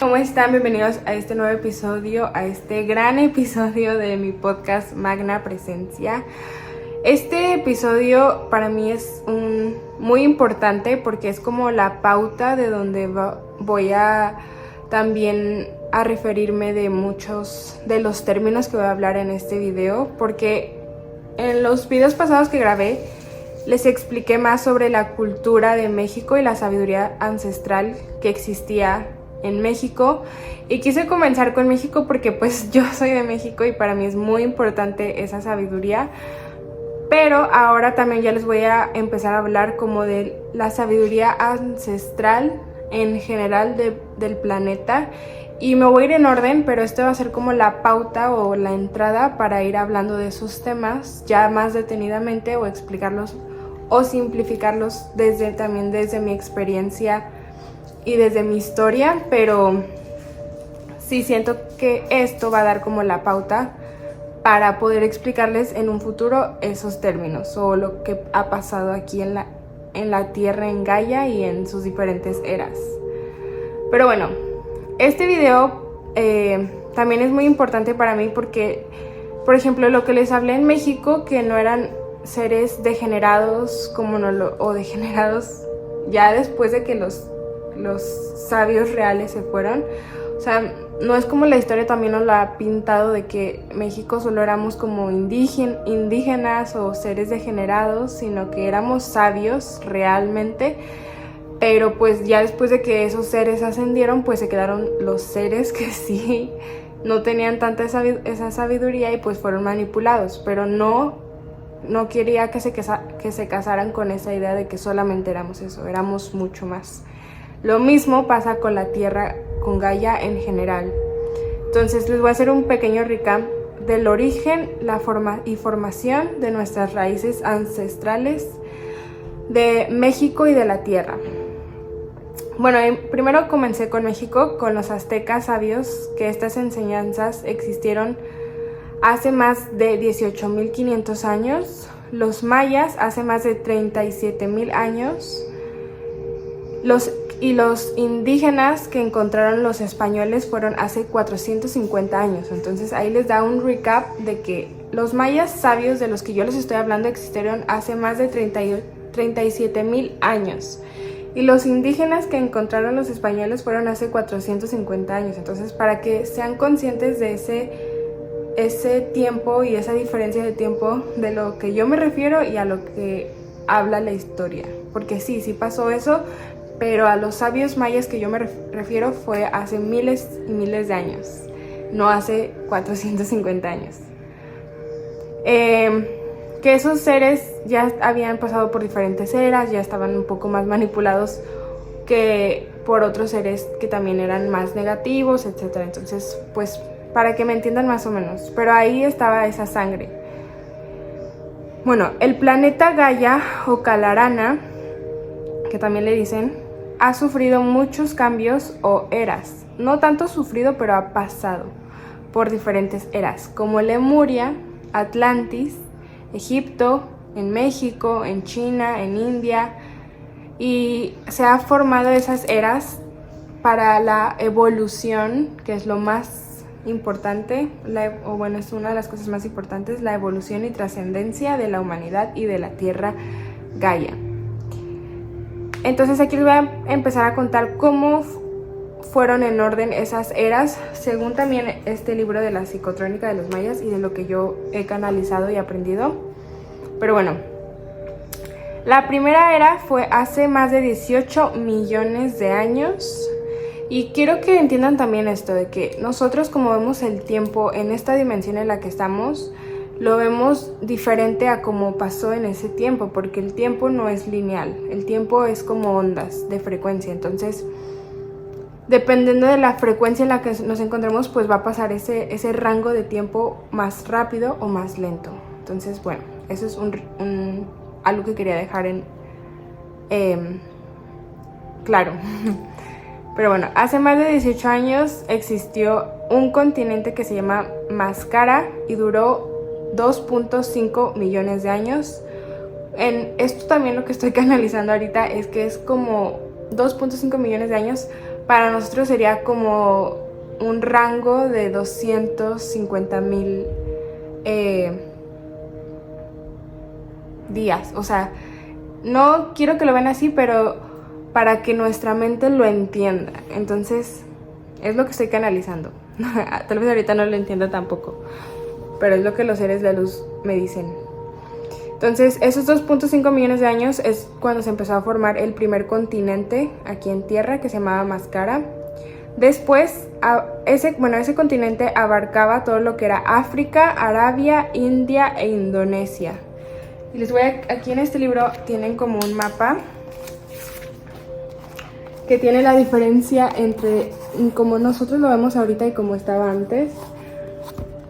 ¿Cómo están? Bienvenidos a este nuevo episodio, a este gran episodio de mi podcast Magna Presencia. Este episodio para mí es muy importante porque es como la pauta de donde voy a también a referirme de muchos de los términos que voy a hablar en este video, porque en los videos pasados que grabé les expliqué más sobre la cultura de México y la sabiduría ancestral que existía en México, y quise comenzar con México porque pues yo soy de México y para mí es muy importante esa sabiduría. Pero ahora también ya les voy a empezar a hablar como de la sabiduría ancestral en general del planeta, y me voy a ir en orden, pero esto va a ser como la pauta o la entrada para ir hablando de esos temas ya más detenidamente, o explicarlos o simplificarlos también desde mi experiencia y desde mi historia. Pero sí siento que esto va a dar como la pauta para poder explicarles en un futuro esos términos o lo que ha pasado aquí en la Tierra, en Gaia y en sus diferentes eras. Pero bueno, este video también es muy importante para mí porque, por ejemplo, lo que les hablé en México, que no eran seres degenerados o degenerados ya después de que los sabios reales se fueron. O sea, no es como la historia también nos la ha pintado, de que México solo éramos como indígenas o seres degenerados, sino que éramos sabios realmente. Pero pues ya después de que esos seres ascendieron, pues se quedaron los seres que sí no tenían tanta esa sabiduría y pues fueron manipulados. Pero no quería que se casaran con esa idea de que solamente éramos eso, éramos mucho más. Lo mismo pasa con la Tierra, con Gaia en general. Entonces les voy a hacer un pequeño recap del origen, la forma y formación de nuestras raíces ancestrales de México y de la Tierra. Bueno, primero comencé con México, con los aztecas sabios, que estas enseñanzas existieron hace más de 18,500 años, los mayas hace más de 37,000 años, los indígenas que encontraron los españoles fueron hace 450 años. Entonces ahí les da un recap de que los mayas sabios de los que yo les estoy hablando existieron hace más de 37,000 años. Y los indígenas que encontraron los españoles fueron hace 450 años. Entonces, para que sean conscientes de ese tiempo y esa diferencia de tiempo de lo que yo me refiero y a lo que habla la historia. Porque sí pasó eso, pero a los sabios mayas que yo me refiero fue hace miles y miles de años, no hace 450 años. Que esos seres ya habían pasado por diferentes eras, ya estaban un poco más manipulados que por otros seres que también eran más negativos, etc. Entonces, pues, para que me entiendan más o menos, pero ahí estaba esa sangre. Bueno, el planeta Gaia o Calarana, que también le dicen, ha sufrido muchos cambios o eras. No tanto sufrido, pero ha pasado por diferentes eras, como Lemuria, Atlantis, Egipto, en México, en China, en India, y se ha formado esas eras para la evolución, que es lo más importante, es una de las cosas más importantes, la evolución y trascendencia de la humanidad y de la Tierra Gaia. Entonces aquí les voy a empezar a contar cómo fueron en orden esas eras, según también este libro de la psicotrónica de los mayas y de lo que yo he canalizado y aprendido. Pero bueno, la primera era fue hace más de 18 millones de años. Y quiero que entiendan también esto, de que nosotros, como vemos el tiempo en esta dimensión en la que estamos, lo vemos diferente a como pasó en ese tiempo, porque el tiempo no es lineal, el tiempo es como ondas de frecuencia. Entonces, dependiendo de la frecuencia en la que nos encontremos, pues va a pasar ese rango de tiempo más rápido o más lento. Entonces, bueno, eso es algo que quería dejar claro. Pero bueno, hace más de 18 años existió un continente que se llama Mascara y duró 2.5 millones de años. En esto también lo que estoy canalizando ahorita es que es como 2.5 millones de años para nosotros sería como un rango de 250,000 días. O sea, no quiero que lo vean así, pero para que nuestra mente lo entienda. Entonces, es lo que estoy canalizando. Tal vez ahorita no lo entienda tampoco, pero es lo que los seres de luz me dicen. Entonces, esos 2.5 millones de años es cuando se empezó a formar el primer continente aquí en Tierra, que se llamaba Mascara. Después, ese continente abarcaba todo lo que era África, Arabia, India e Indonesia. Y les voy aquí en este libro tienen como un mapa que tiene la diferencia entre como nosotros lo vemos ahorita y como estaba antes,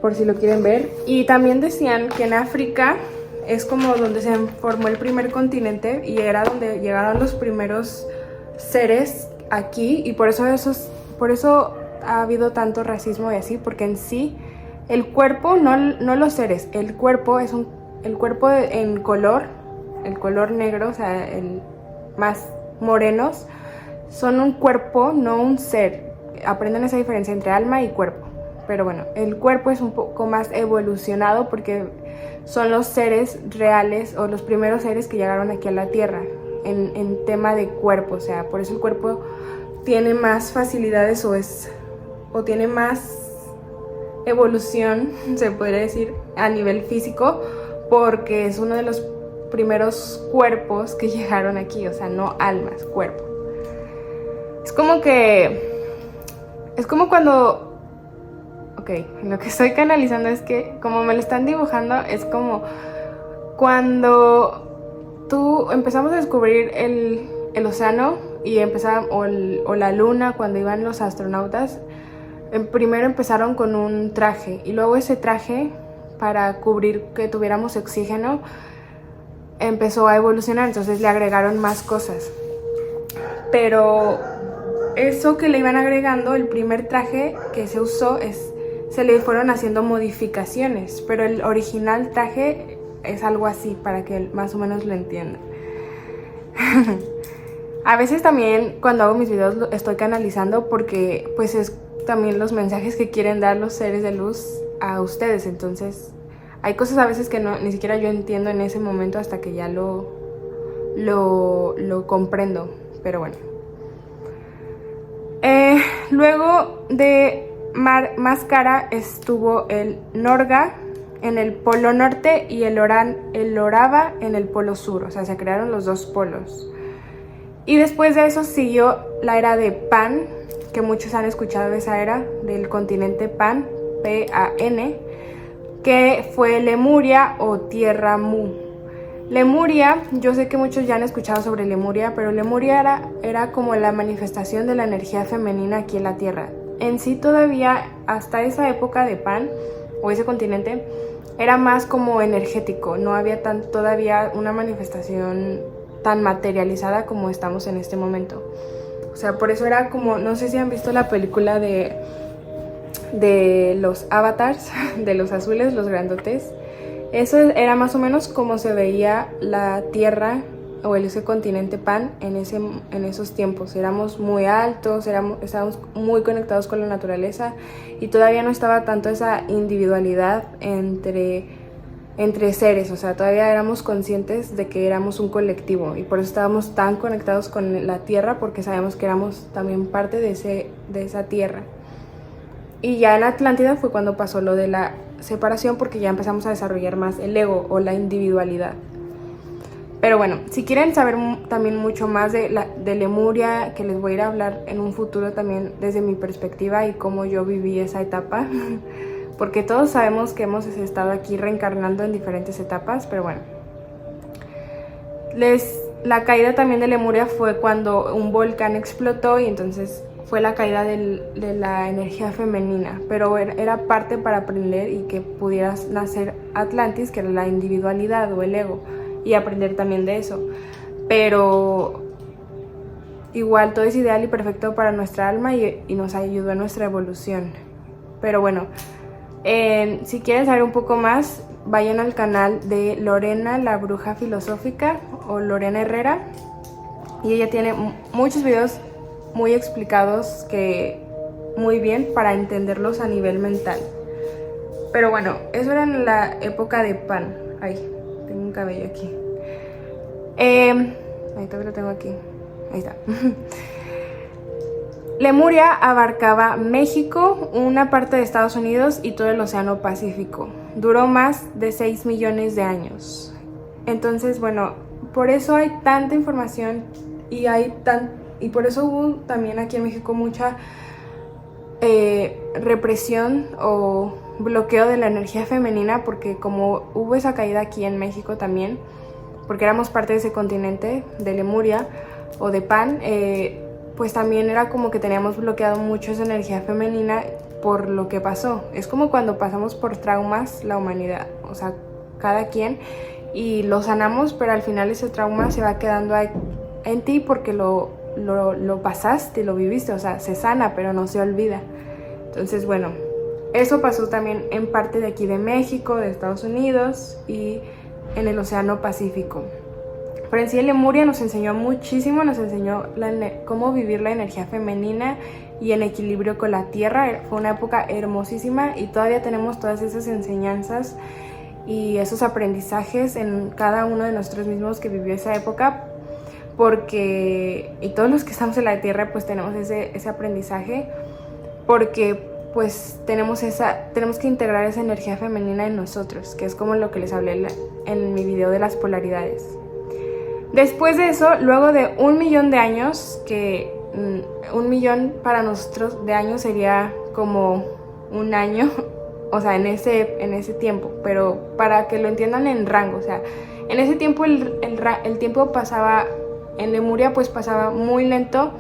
por si lo quieren ver. Y también decían que en África es como donde se formó el primer continente y era donde llegaron los primeros seres aquí, y por eso ha habido tanto racismo y así, porque en sí el cuerpo, no los seres, el cuerpo es el cuerpo en color, el color negro, o sea, el más morenos, son un cuerpo, no un ser. Aprenden esa diferencia entre alma y cuerpo. Pero bueno, el cuerpo es un poco más evolucionado porque son los seres reales o los primeros seres que llegaron aquí a la Tierra en tema de cuerpo. O sea, por eso el cuerpo tiene más facilidades o tiene más evolución, se podría decir, a nivel físico, porque es uno de los primeros cuerpos que llegaron aquí. O sea, no almas, cuerpo. Es como cuando... Ok, lo que estoy canalizando es que, como me lo están dibujando, es como cuando empezamos a descubrir el océano y o la luna, cuando iban los astronautas, primero empezaron con un traje, y luego ese traje, para cubrir que tuviéramos oxígeno, empezó a evolucionar, entonces le agregaron más cosas. Pero eso que le iban agregando, el primer traje que se usó, se le fueron haciendo modificaciones, pero el original traje es algo así, para que más o menos lo entiendan. A veces también cuando hago mis videos estoy canalizando, porque pues es también los mensajes que quieren dar los seres de luz a ustedes. Entonces hay cosas a veces que ni siquiera yo entiendo en ese momento hasta que ya lo comprendo, pero bueno. Luego de Mascara estuvo el Norga en el polo norte y el Orava en el polo sur. O sea, se crearon los dos polos. Y después de eso siguió la era de Pan, que muchos han escuchado de esa era, del continente Pan, P-A-N, que fue Lemuria o Tierra Mu. Lemuria, yo sé que muchos ya han escuchado sobre Lemuria, pero Lemuria era como la manifestación de la energía femenina aquí en la Tierra. En sí todavía, hasta esa época de Pan, o ese continente, era más como energético, no había todavía una manifestación tan materializada como estamos en este momento. O sea, por eso era como, no sé si han visto la película de los avatars, de los azules, los grandotes. Eso era más o menos como se veía la Tierra o ese continente Pan en esos tiempos. Éramos muy altos, estábamos muy conectados con la naturaleza y todavía no estaba tanto esa individualidad entre seres. O sea, todavía éramos conscientes de que éramos un colectivo y por eso estábamos tan conectados con la Tierra, porque sabemos que éramos también parte de esa Tierra. Y ya en Atlántida fue cuando pasó lo de la separación, porque ya empezamos a desarrollar más el ego o la individualidad. Pero bueno, si quieren saber también mucho más de Lemuria, que les voy a ir a hablar en un futuro también desde mi perspectiva y cómo yo viví esa etapa, porque todos sabemos que hemos estado aquí reencarnando en diferentes etapas, pero bueno. La caída también de Lemuria fue cuando un volcán explotó y entonces fue la caída de la energía femenina, pero era parte para aprender y que pudieras nacer Atlantis, que era la individualidad o el ego, y aprender también de eso. Pero igual todo es ideal y perfecto para nuestra alma y nos ayudó en nuestra evolución. Pero bueno, si quieren saber un poco más, vayan al canal de Lorena, la bruja filosófica, o Lorena Herrera, y ella tiene muchos videos muy explicados que muy bien para entenderlos a nivel mental. Pero bueno, eso era en la época de Pan. Ay, tengo un cabello aquí. Ahí todavía lo tengo aquí. Ahí está. Lemuria abarcaba México, una parte de Estados Unidos y todo el Océano Pacífico. Duró más de 6 millones de años. Entonces, bueno, por eso hay tanta información y por eso hubo también aquí en México mucha represión o bloqueo de la energía femenina, porque como hubo esa caída aquí en México también, porque éramos parte de ese continente de Lemuria o de Pan, pues también era como que teníamos bloqueado mucho esa energía femenina por lo que pasó. Es como cuando pasamos por traumas la humanidad, o sea, cada quien, y lo sanamos, pero al final ese trauma se va quedando en ti porque lo pasaste, lo viviste, o sea, se sana, pero no se olvida. Entonces, bueno, eso pasó también en parte de aquí de México, de Estados Unidos y en el Océano Pacífico. Pero en sí Lemuria nos enseñó muchísimo, nos enseñó cómo vivir la energía femenina y en equilibrio con la tierra. Fue una época hermosísima y todavía tenemos todas esas enseñanzas y esos aprendizajes en cada uno de nosotros mismos que vivió esa época, porque, y todos los que estamos en la tierra pues tenemos ese aprendizaje, porque pues tenemos que integrar esa energía femenina en nosotros, que es como lo que les hablé en mi video de las polaridades. Después de eso, luego de 1 millón de años, que 1 millón para nosotros de años sería como un año, o sea, en ese tiempo, pero para que lo entiendan en rango, o sea, en ese tiempo el tiempo pasaba, en Lemuria pues pasaba muy lento,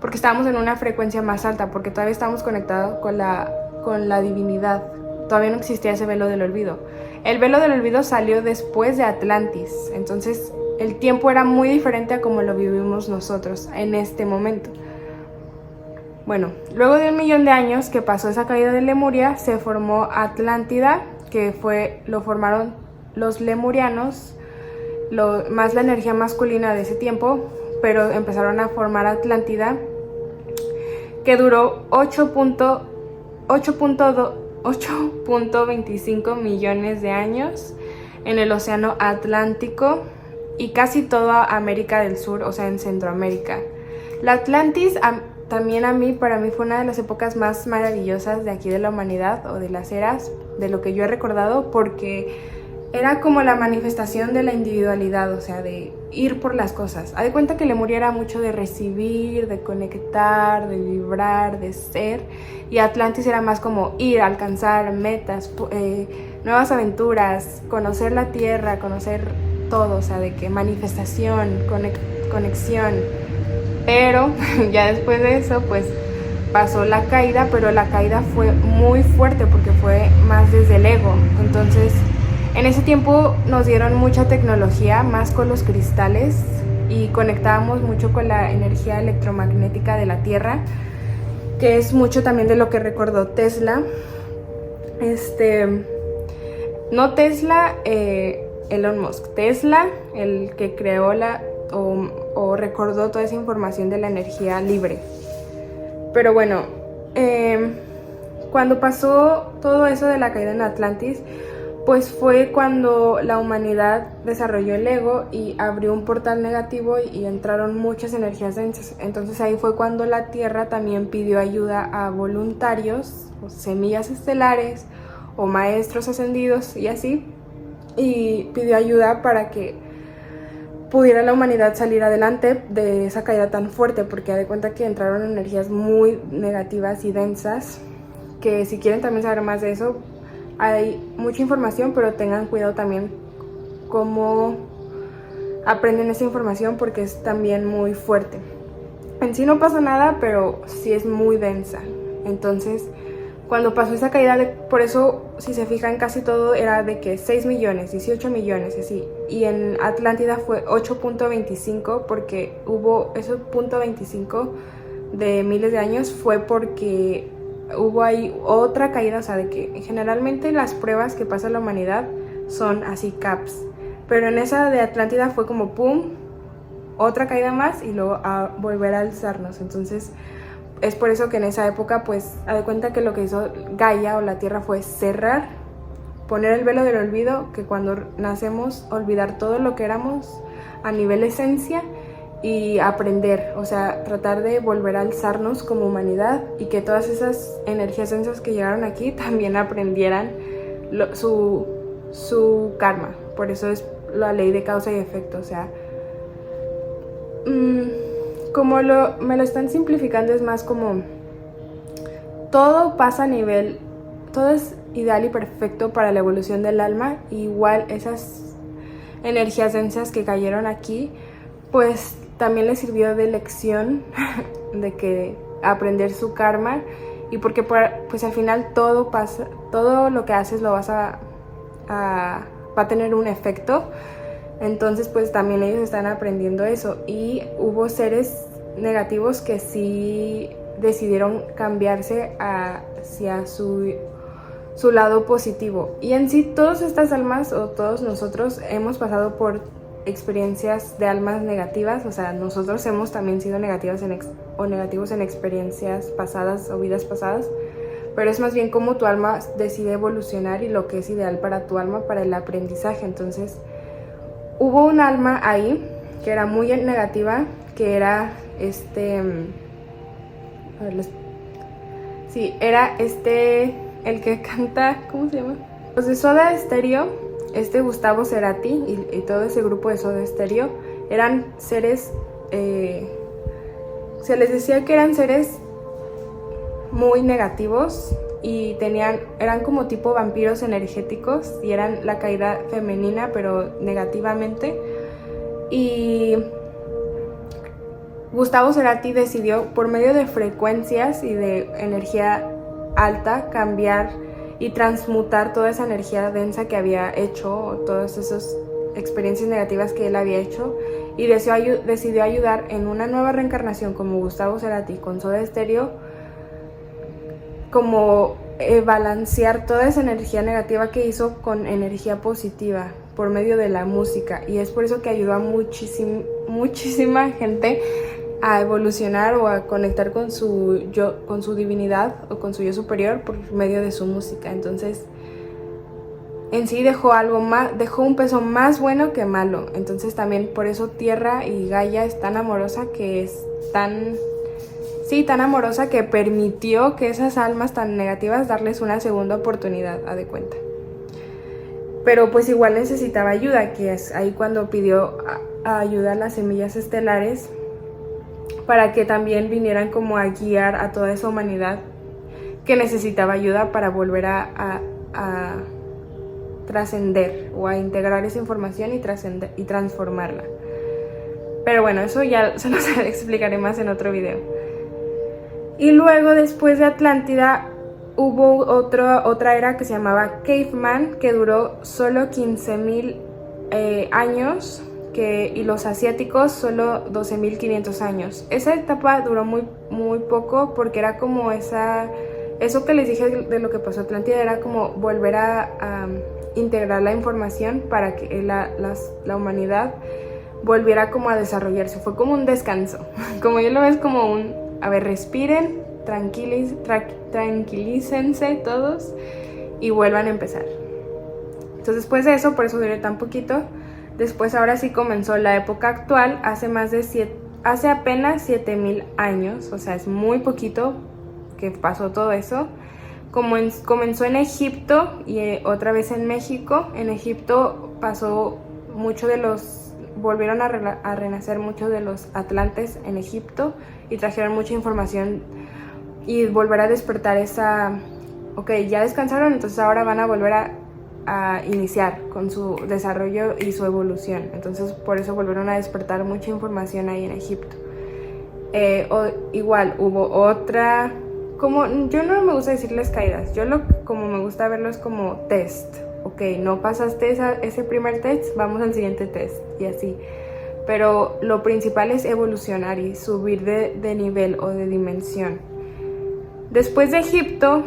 porque estábamos en una frecuencia más alta, porque todavía estábamos conectados con la divinidad, todavía no existía ese velo del olvido. El velo del olvido salió después de Atlantis, entonces el tiempo era muy diferente a como lo vivimos nosotros en este momento. Bueno, luego de 1 millón de años que pasó esa caída de Lemuria, se formó Atlántida, que lo formaron los lemurianos, más la energía masculina de ese tiempo, pero empezaron a formar Atlántida, que duró 8.25 millones de años en el Océano Atlántico y casi toda América del Sur, o sea, en Centroamérica. La Atlantis para mí fue una de las épocas más maravillosas de aquí de la humanidad, o de las eras, de lo que yo he recordado, porque era como la manifestación de la individualidad, o sea, de ir por las cosas. Haz de cuenta que Lemuria era mucho de recibir, de conectar, de vibrar, de ser, y Atlantis era más como ir, alcanzar metas, nuevas aventuras, conocer la tierra, conocer todo, o sea, de que manifestación, conexión. Pero ya después de eso pues pasó la caída, pero la caída fue muy fuerte porque fue más desde el ego. Entonces en ese tiempo nos dieron mucha tecnología, más con los cristales, y conectábamos mucho con la energía electromagnética de la Tierra, que es mucho también de lo que recordó Tesla. No Tesla, Elon Musk. Tesla, el que creó o recordó toda esa información de la energía libre. Pero bueno, cuando pasó todo eso de la caída en Atlantis, pues fue cuando la humanidad desarrolló el ego y abrió un portal negativo y entraron muchas energías densas. Entonces ahí fue cuando la Tierra también pidió ayuda a voluntarios, o semillas estelares, o maestros ascendidos y así, y pidió ayuda para que pudiera la humanidad salir adelante de esa caída tan fuerte, porque da de cuenta que entraron energías muy negativas y densas, que si quieren también saber más de eso, hay mucha información, pero tengan cuidado también cómo aprenden esa información, porque es también muy fuerte. En sí no pasa nada, pero sí es muy densa. Entonces, cuando pasó esa caída, por eso, si se fijan, casi todo era de que 6 millones, 18 millones, así. Y en Atlántida fue 8.25, porque hubo eso, 0.25 de miles de años, fue porque hubo ahí otra caída, o sea, de que generalmente las pruebas que pasa la humanidad son así caps, pero en esa de Atlántida fue como pum, otra caída más y luego a volver a alzarnos. Entonces es por eso que en esa época, pues, haz de cuenta que lo que hizo Gaia o la Tierra fue cerrar, poner el velo del olvido, que cuando nacemos olvidar todo lo que éramos a nivel esencia y aprender, o sea, tratar de volver a alzarnos como humanidad y que todas esas energías densas que llegaron aquí también aprendieran su karma. Por eso es la ley de causa y efecto, o sea, como me lo están simplificando, es más como todo pasa a nivel, todo es ideal y perfecto para la evolución del alma. Igual esas energías densas que cayeron aquí, pues también les sirvió de lección de que aprender su karma, y porque pues al final todo pasa, todo lo que haces lo vas va a tener un efecto. Entonces pues también ellos están aprendiendo eso, y hubo seres negativos que sí decidieron cambiarse hacia su lado positivo. Y en sí todas estas almas o todos nosotros hemos pasado por experiencias de almas negativas, o sea, nosotros hemos también sido negativos en experiencias pasadas o vidas pasadas, pero es más bien cómo tu alma decide evolucionar y lo que es ideal para tu alma, para el aprendizaje. Entonces hubo un alma ahí que era muy negativa, que era el que canta, ¿cómo se llama? Pues de Soda Stereo, Gustavo Cerati y todo ese grupo de Soda Stereo eran seres, se les decía que eran seres muy negativos y eran como tipo vampiros energéticos, y eran la caída femenina pero negativamente. Y Gustavo Cerati decidió, por medio de frecuencias y de energía alta, cambiar y transmutar toda esa energía densa que había hecho, todas esas experiencias negativas que él había hecho, y decidió ayudar en una nueva reencarnación como Gustavo Cerati con Soda Stereo, como balancear toda esa energía negativa que hizo con energía positiva por medio de la música. Y es por eso que ayudó a muchísima gente a evolucionar o a conectar con su divinidad o con su yo superior por medio de su música. Entonces en sí dejó un peso más bueno que malo. Entonces también por eso Tierra y Gaia es tan amorosa, tan amorosa, que permitió que esas almas tan negativas darles una segunda oportunidad, haz de cuenta. Pero pues igual necesitaba ayuda, que es ahí cuando pidió ayuda a las semillas estelares, para que también vinieran como a guiar a toda esa humanidad que necesitaba ayuda para volver a trascender o a integrar esa información y transformarla. Pero bueno, eso ya se los explicaré más en otro video. Y luego, después de Atlántida, hubo otra era que se llamaba Caveman, que duró solo 15,000 años, y los asiáticos solo 12,500 años. Esa etapa duró muy, muy poco, porque era como eso que les dije de lo que pasó en Atlántida, era como volver a integrar la información para que la humanidad volviera como a desarrollarse. Fue como un descanso, como yo lo veo, es como a ver, respiren, tranquilícense todos y vuelvan a empezar. Entonces después de eso, por eso duró tan poquito. Después, ahora sí comenzó la época actual, hace apenas 7,000 años, o sea, es muy poquito que pasó todo eso. Comenzó en Egipto y otra vez en México. En Egipto pasó volvieron a renacer muchos de los atlantes en Egipto y trajeron mucha información y volver a despertar ya descansaron, entonces ahora van a volver a iniciar con su desarrollo y su evolución. Entonces por eso volvieron a despertar mucha información ahí en Egipto. Igual hubo otra, yo no me gusta decirles caídas, como me gusta verlos como test. No pasaste ese primer test, vamos al siguiente test, y así. Pero lo principal es evolucionar y subir de nivel o de dimensión. Después de Egipto,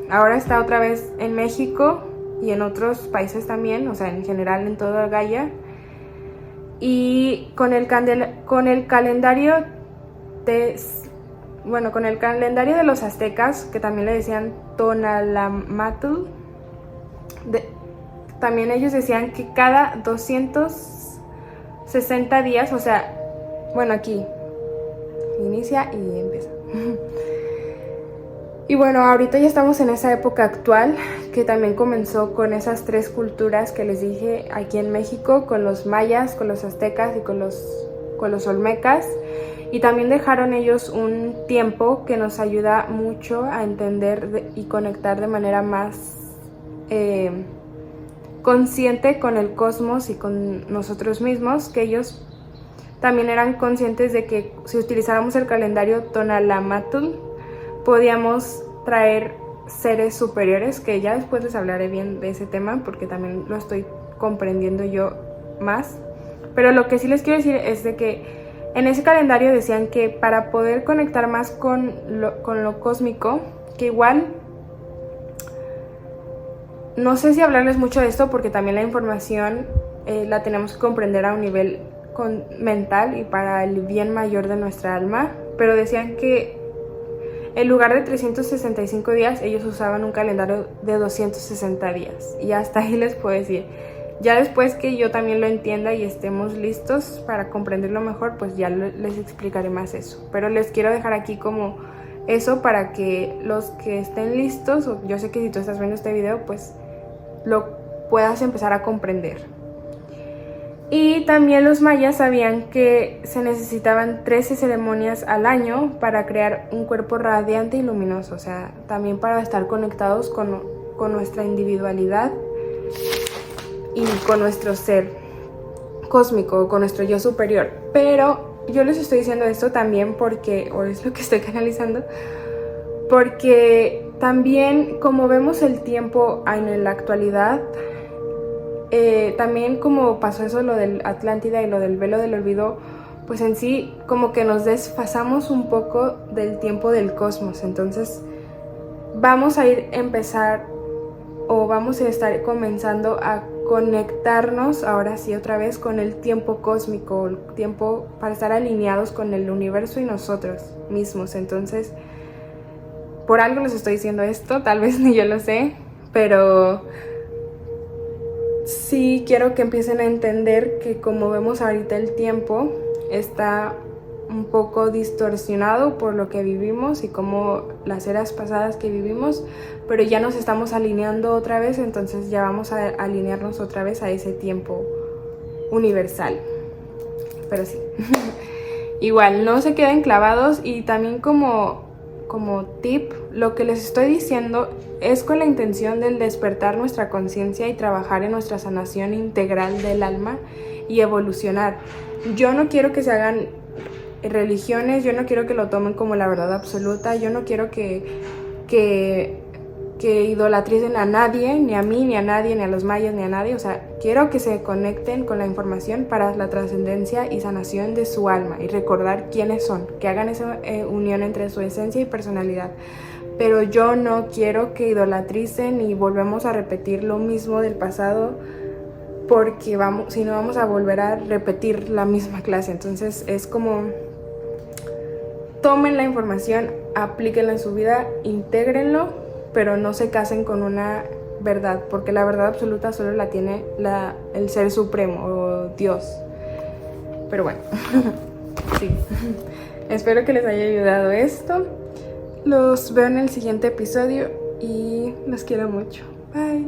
ahora está otra vez en México y en otros países también, o sea, en general en toda Gaia. Y con el calendario con el calendario de los aztecas, que también le decían Tonalamatl, también ellos decían que cada 260 días, o sea, bueno, aquí inicia y empieza. Y bueno, ahorita ya estamos en esa época actual, que también comenzó con esas 3 culturas que les dije aquí en México, con los mayas, con los aztecas y con los olmecas. Y también dejaron ellos un tiempo que nos ayuda mucho a entender y conectar de manera más consciente con el cosmos y con nosotros mismos, que ellos también eran conscientes de que si utilizáramos el calendario Tonalamatl, podíamos traer seres superiores, que ya después les hablaré bien de ese tema porque también lo estoy comprendiendo yo más. Pero lo que sí les quiero decir es de que en ese calendario decían que para poder conectar más con lo cósmico, que igual no sé si hablarles mucho de esto porque también la información la tenemos que comprender a un nivel mental y para el bien mayor de nuestra alma, pero decían que en lugar de 365 días, ellos usaban un calendario de 260 días. Y hasta ahí les puedo decir. Ya después que yo también lo entienda y estemos listos para comprenderlo mejor, pues ya les explicaré más eso. Pero les quiero dejar aquí como eso para que los que estén listos, o yo sé que si tú estás viendo este video, pues lo puedas empezar a comprender. Y también los mayas sabían que se necesitaban 13 ceremonias al año para crear un cuerpo radiante y luminoso, o sea, también para estar conectados con nuestra individualidad y con nuestro ser cósmico, con nuestro yo superior. Pero yo les estoy diciendo esto también porque, o es lo que estoy canalizando, porque también como vemos el tiempo en la actualidad, también como pasó eso lo del Atlántida y lo del velo del olvido, pues en sí como que nos desfasamos un poco del tiempo del cosmos. Entonces vamos a estar comenzando a conectarnos ahora sí otra vez con el tiempo cósmico, el tiempo para estar alineados con el universo y nosotros mismos. Entonces por algo les estoy diciendo esto, tal vez ni yo lo sé, pero sí quiero que empiecen a entender que como vemos ahorita el tiempo está un poco distorsionado por lo que vivimos y como las eras pasadas que vivimos, pero ya nos estamos alineando otra vez, entonces ya vamos a alinearnos otra vez a ese tiempo universal. Pero sí, igual no se queden clavados. Y también como tip, lo que les estoy diciendo es con la intención del despertar nuestra conciencia y trabajar en nuestra sanación integral del alma y evolucionar. Yo no quiero que se hagan religiones, yo no quiero que lo tomen como la verdad absoluta, yo no quiero que idolatricen a nadie, ni a mí, ni a nadie, ni a los mayas, ni a nadie. O sea, quiero que se conecten con la información para la trascendencia y sanación de su alma y recordar quiénes son, que hagan esa unión entre su esencia y personalidad. Pero yo no quiero que idolatricen y volvemos a repetir lo mismo del pasado, porque si no vamos a volver a repetir la misma clase. Entonces es como tomen la información, aplíquenla en su vida, intégrenlo, pero no se casen con una verdad, porque la verdad absoluta solo la tiene el Ser Supremo o Dios. Pero bueno, sí. Espero que les haya ayudado esto. Los veo en el siguiente episodio y los quiero mucho. Bye.